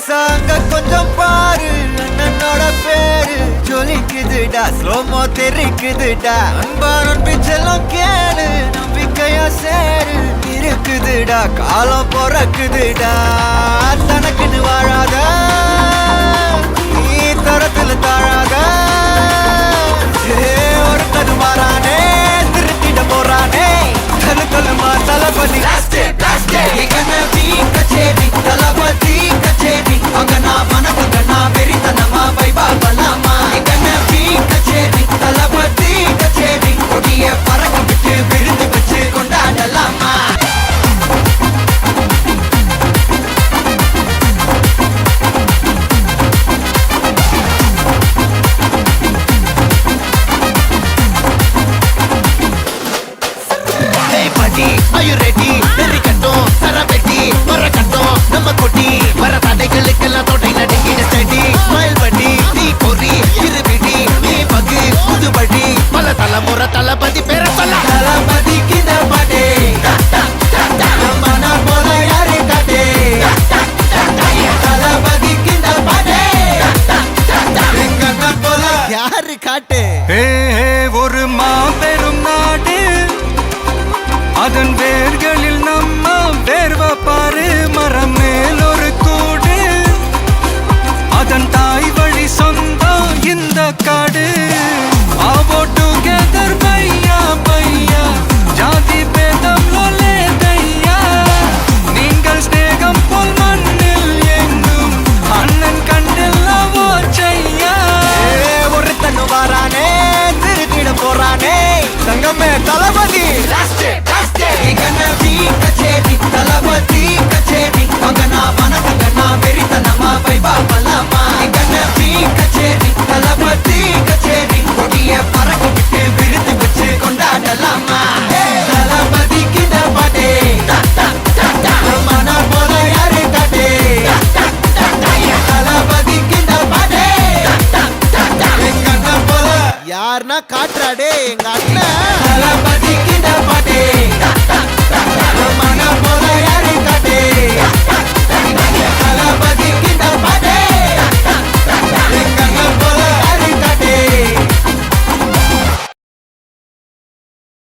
நைசாங்க கொஞ்சம் பாரு அண்ணனோட பேரு ஜொலிக்குதுடா ஸ்லோமோ தெரிக்குதுடா அன்பாரன் பிச்செல்லாம் கேளு நம்பிக்கையா சேரு இருக்குதுடா காலம் பொறக்குதுடா தனக்குன்னு வாழாத நீ தரத்துல தாழாத ஒருத்தது மாறானே திருத்திட போறானே தலுக்கலுமா தளபதி கச்சேரி தளபதி கச்சேரி அங்க நான் மனசுங்க நான் வெறித்தனமா வைபா பலாமா கச்சேரி தளபதி கச்சேரி கொடிய பறக்க விட்டு விழுந்து வச்சு கொண்டாடலாமா Are you ready? நெறிக்கட்டும் சரவெட்டி வரக்கட்டும் நம்ம கொட்டி வர தடைகளுக்கெல்லாம் தொட்டை நடுங்கிட ஸ்டடி ஸ்மைல் பண்ணி நீ பொறி இருவிடி நீ பகு புதுபடி பல தலைமுறை தளபதி பேர சொல்ல தளபதிக்கு இந்த பாட்டே நம்ம போல யாரு காட்டே தளபதிக்கு இந்த பாட்டே எங்க போல யாரு காட்டு ஒரு மாபெரும் நாடு அதன் வேர்களில் நம்ம வேர்வ பாரு மரம் மேல் ஒரு கூடு அதன் தாய் வழி சொந்தம் இந்த காடு